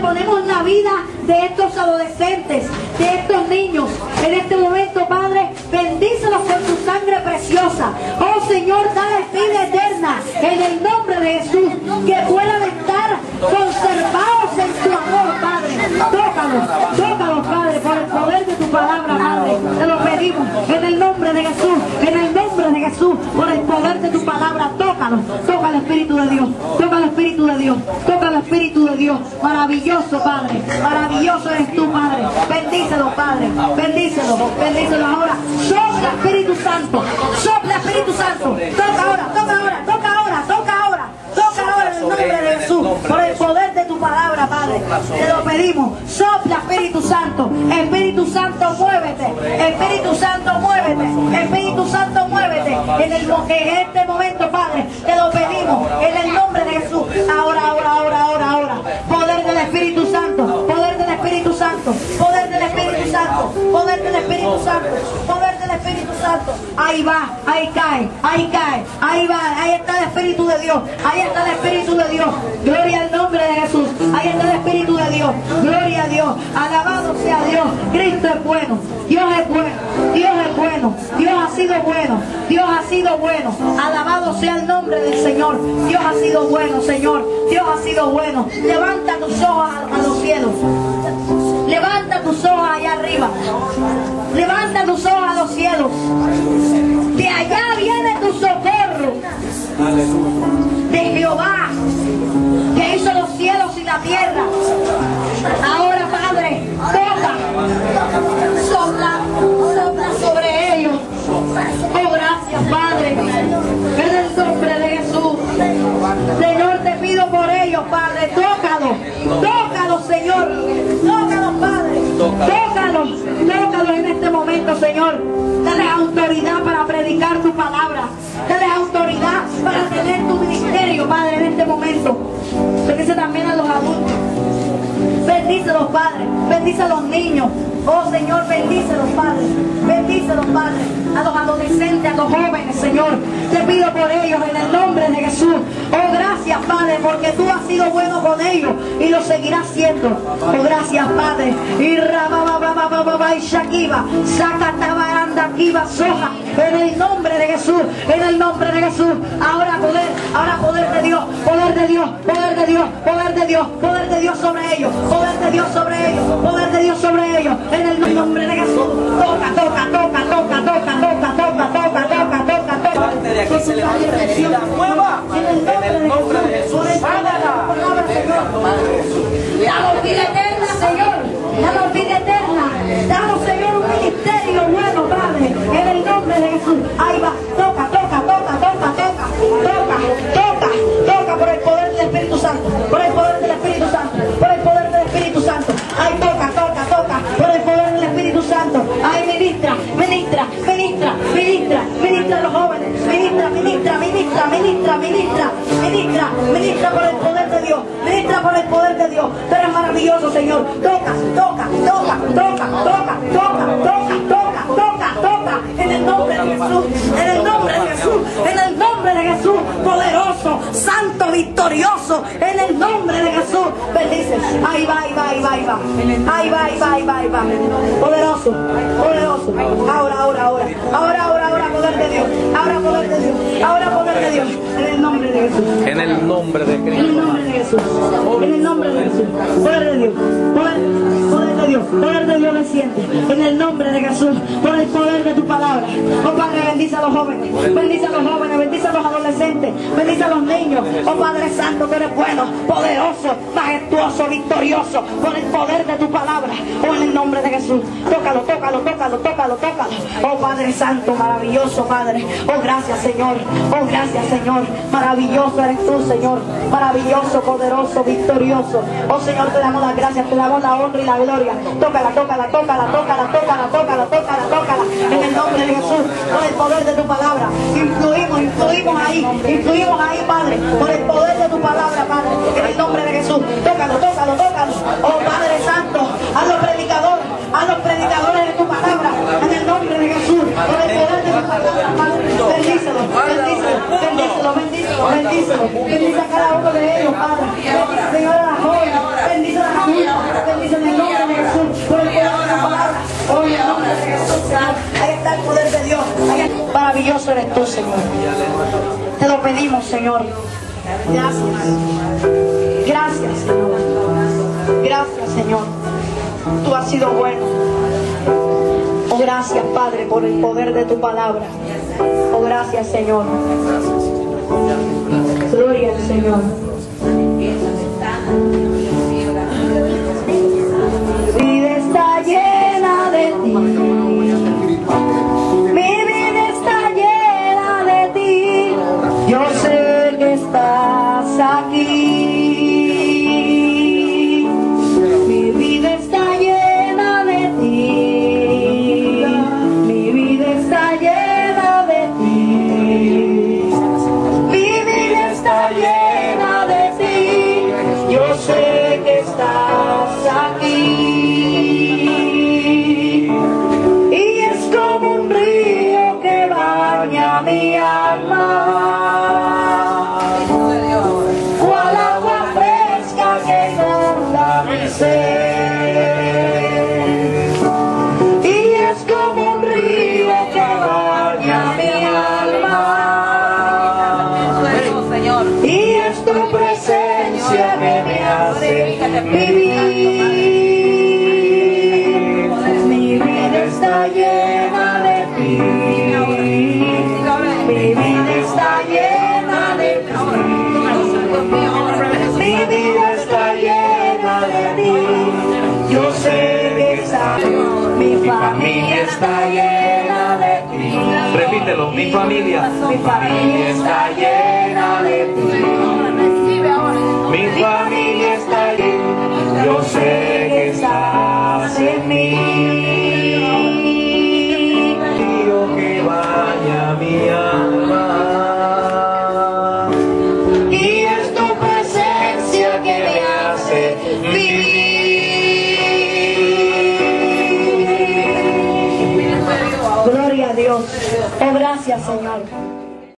ponemos la vida de estos adolescentes, de estos niños. En este momento, Padre, bendícelos con tu sangre preciosa. Oh Señor, dale vida eterna en el nombre de Jesús, que puedan estar conservados en tu amor, Padre. Tócalos, Padre, por el poder de tu palabra, Padre. Te lo pedimos en el nombre de Jesús, en el nombre de Jesús, por el poder de tu palabra. Tócalos, toca el Espíritu de Dios, toca el Espíritu de Dios, toca el Espíritu de Dios. Maravilloso, Padre, maravilloso eres tú, Padre. Bendícelo, Padre, bendícelo ahora. Sopla, Espíritu Santo, sopla, Espíritu Santo. Toca ahora, toca ahora, toca ahora, toca ahora. Toca ahora en el nombre de Jesús, por el poder de tu palabra, Padre. Te lo pedimos. Sopla, Espíritu Santo. Espíritu Santo, muévete. Espíritu Santo, muévete. Espíritu Santo, muévete. En este momento, Padre, te lo pedimos. En el nombre de Jesús. Ahora. Poder del Espíritu Santo. Poder del Espíritu Santo. Poder del Espíritu Santo. Poder del Espíritu Santo. Poder del Espíritu Santo. Ahí va, ahí cae, ahí va, ahí está el Espíritu de Dios. Ahí está el Espíritu de Dios. Gloria al nombre de Jesús. Ahí está el Espíritu de Dios. Gloria a Dios. Alabado sea Dios. Cristo es bueno. Dios es bueno. Dios es bueno. Dios ha sido bueno. Dios ha sido bueno. Alabado sea el nombre del Señor. Dios ha sido bueno, Señor. Dios ha sido bueno. Levanta tus ojos a los cielos. Levanta tus ojos allá arriba. Levanta tus ojos a los cielos. De allá viene tu socorro. De Jehová, que hizo los cielos y la tierra. Ahora, Padre, toca, sopla sobre ellos. Oh, gracias, Padre, en el nombre de Jesús. Señor, te pido por ellos, Padre. Tócalos, Señor. Tócalos, Padre. Tócalos en este momento, Señor. Dale autoridad para predicar tu palabra. Dale autoridad para tener tu ministerio, Padre, en este momento. Bendice también a los adultos. Bendícelos, Padre. Bendice a los niños. Oh, Señor, bendícelos, Padre. Bendícelos, Padre. A los adolescentes, a los jóvenes, Señor. Te pido por ellos en el nombre de Jesús. Oh, gracias, Padre, porque tú has sido bueno con ellos y lo seguirás siendo. Oh, gracias, Padre. Y en el nombre de Jesús, en el nombre de Jesús. Ahora poder de Dios, poder de Dios, poder de Dios, poder de Dios, poder de Dios sobre ellos, poder de Dios sobre ellos, poder de Dios sobre ellos. En el nombre de Jesús. Toca. De aquí se levanta vida nueva en el nombre de Jesús. Danos vida eterna, Señor. Danos vida eterna. Danos, Señor, un ministerio nuevo, Padre. En el nombre de Jesús. Ahí va. Toca por el poder del Espíritu Santo. Por el poder del Espíritu Santo. Por el poder del Espíritu Santo. Ahí toca. Por el poder del Espíritu Santo. Ahí ministra a los jóvenes. Ministra por el poder de Dios. Ministra por el poder de Dios. Tú eres maravilloso, Señor. Toca. En el nombre de Jesús. En el nombre de Jesús. En el nombre de Jesús. Poderoso, santo, victorioso. En el nombre de Jesús. Bendice. Ahí va. Poderoso. Ahora, poder de Dios. Ahora, poder de Dios. En el nombre de Jesús. En el nombre de Cristo. En el nombre de Jesús. En el nombre de Jesús. Poder de Dios. Poder de Dios desciende. En el nombre de Jesús. Por el poder de tu palabra. Oh Padre, bendice a los jóvenes. Bendice a los adolescentes. Bendice a los niños. Oh Padre Santo, tú eres bueno, poderoso, majestuoso, victorioso. Por el poder de tu palabra. Oh, en el nombre de Jesús. Tócalo. Oh Padre Santo, maravilloso, Padre. Oh, gracias, Señor. Maravilloso eres tú, Señor. Maravilloso, poderoso, victorioso. Oh Señor, te damos las gracias, te damos la honra y la gloria. Tócala. En el nombre de Jesús, por el poder de tu palabra. Influimos ahí, Padre. Por el poder de tu palabra, Padre. En el nombre de Jesús. Tócalo. Oh Padre Santo, a los predicadores de tu palabra. En el nombre de Jesús. Por el poder de tu palabra, Padre. Bendícelo. Bendice a cada uno de ellos, Padre. Bendice, Señor, a las jóvenes. Bendice a las Maravilloso eres tú, Señor. Te lo pedimos, Señor. Gracias. Gracias, Señor. Gracias, Señor. Tú has sido bueno. Oh, gracias, Padre, por el poder de tu palabra. Oh, gracias, Señor. Gloria al Señor. Mi vida está llena de ti. Mi vida está llena de ti. Yo sé que estás aquí. Mi vida está llena de ti. Mi vida está llena de ti. Mi vida está llena de ti. Yo sé que estás aquí. Y es como un río que baña mi alma. Cual agua fresca que inunda mi ser. Y es como un río que baña mi alma. Y es tu presencia que me hace vivir. Mi vida está llena de ti. Mi vida está llena de ti. Mi vida está llena de ti. Yo sé que está. Mi familia está llena de ti. Repítelo, mi familia. Mi familia está llena de ti. Mi familia está llena. Yo sé que estás en mí. Río que baña mi alma. Y es tu presencia que me hace vivir. Gloria a Dios. Oh, gracias, Señor.